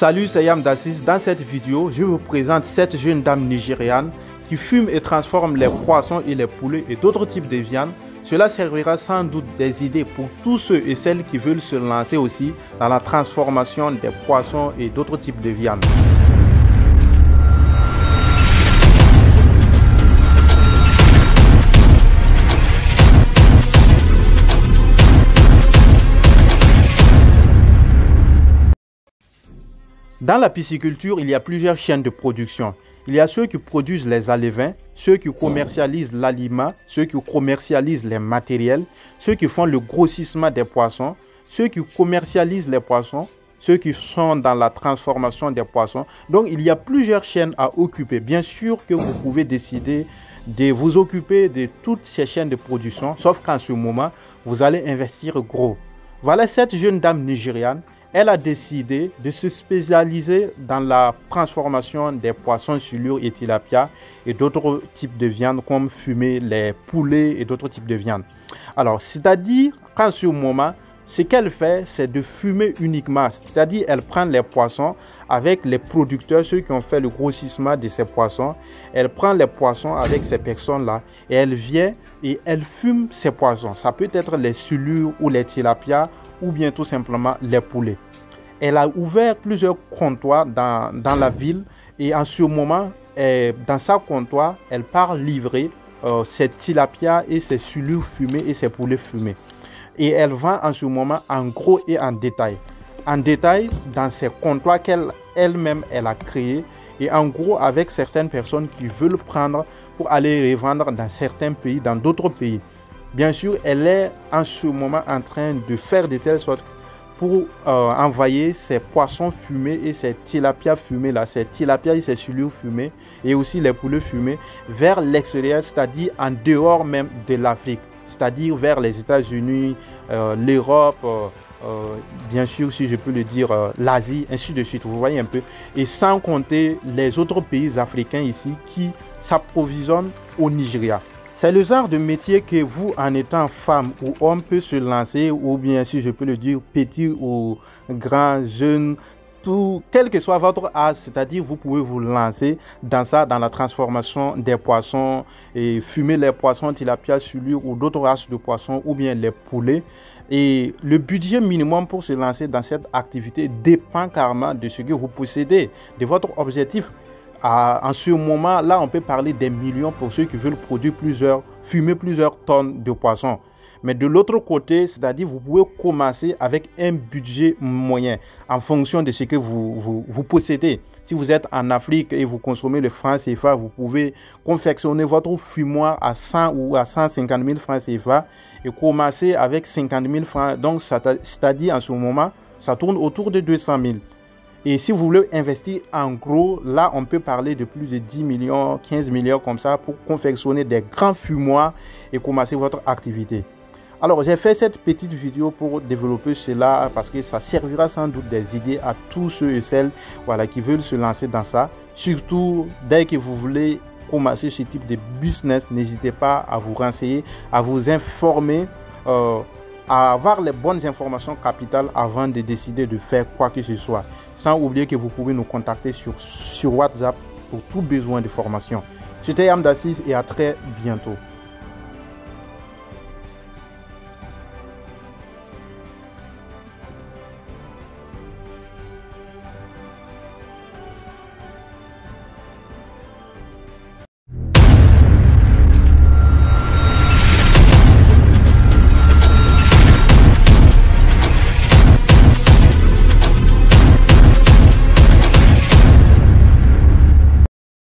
Salut, c'est Yam Dassis. Dans cette vidéo, je vous présente cette jeune dame nigériane qui fume et transforme les poissons et les poulets et d'autres types de viande. Cela servira sans doute des idées pour tous ceux et celles qui veulent se lancer aussi dans la transformation des poissons et d'autres types de viande. Dans la pisciculture, il y a plusieurs chaînes de production. Il y a ceux qui produisent les alevins, ceux qui commercialisent l'aliment, ceux qui commercialisent les matériels, ceux qui font le grossissement des poissons, ceux qui commercialisent les poissons, ceux qui sont dans la transformation des poissons. Donc, il y a plusieurs chaînes à occuper. Bien sûr que vous pouvez décider de vous occuper de toutes ces chaînes de production, sauf qu'en ce moment, vous allez investir gros. Voilà cette jeune dame nigériane. Elle a décidé de se spécialiser dans la transformation des poissons silures et tilapia et d'autres types de viande comme fumer les poulets et d'autres types de viande. Alors, c'est-à-dire qu'en ce moment, ce qu'elle fait, c'est de fumer uniquement. C'est-à-dire elle prend les poissons avec les producteurs, ceux qui ont fait le grossissement de ces poissons. Elle prend les poissons avec ces personnes-là et elle vient et elle fume ces poissons. Ça peut être les silures ou les tilapia ou bien tout simplement les poulets. Elle a ouvert plusieurs comptoirs dans la ville et en ce moment, dans sa comptoir, elle part livrer ses tilapia et ses silures fumées et ses poulets fumés. Et elle vend en ce moment en gros et en détail. En détail dans ses comptoirs qu'elle-même elle a créés et en gros avec certaines personnes qui veulent prendre pour aller revendre dans certains pays, dans d'autres pays. Bien sûr, elle est en ce moment en train de faire de telle sorte pour envoyer ces poissons fumés et ces tilapia fumés là, ces tilapia et ces silures fumés et aussi les poulets fumés vers l'extérieur, c'est-à-dire en dehors même de l'Afrique, c'est-à-dire vers les États-Unis, l'Europe, bien sûr, si je peux le dire, l'Asie, ainsi de suite. Vous voyez un peu. Et sans compter les autres pays africains ici qui s'approvisionnent au Nigeria. C'est le genre de métier que vous, en étant femme ou homme, peut se lancer, ou bien, si je peux le dire, petit ou grand, jeune, tout, quel que soit votre âge, c'est-à-dire vous pouvez vous lancer dans ça, dans la transformation des poissons et fumer les poissons tilapia, silures ou d'autres races de poissons ou bien les poulets. Et le budget minimum pour se lancer dans cette activité dépend carrément de ce que vous possédez, de votre objectif. En ce moment, là, on peut parler des millions pour ceux qui veulent produire fumer plusieurs tonnes de poissons. Mais de l'autre côté, c'est-à-dire vous pouvez commencer avec un budget moyen en fonction de ce que vous possédez. Si vous êtes en Afrique et vous consommez le franc CFA, vous pouvez confectionner votre fumoir à 100 ou à 150 000 francs CFA et commencer avec 50 000 francs. Donc, c'est-à-dire en ce moment, ça tourne autour de 200 000. Et si vous voulez investir en gros, là, on peut parler de plus de 10 millions, 15 millions comme ça pour confectionner des grands fumoirs et commencer votre activité. Alors, j'ai fait cette petite vidéo pour développer cela parce que ça servira sans doute des idées à tous ceux et celles qui veulent se lancer dans ça. Surtout, dès que vous voulez commencer ce type de business, n'hésitez pas à vous renseigner, à vous informer, à avoir les bonnes informations capitales avant de décider de faire quoi que ce soit. Sans oublier que vous pouvez nous contacter sur WhatsApp pour tout besoin de formation. C'était Yam Dassis et à très bientôt.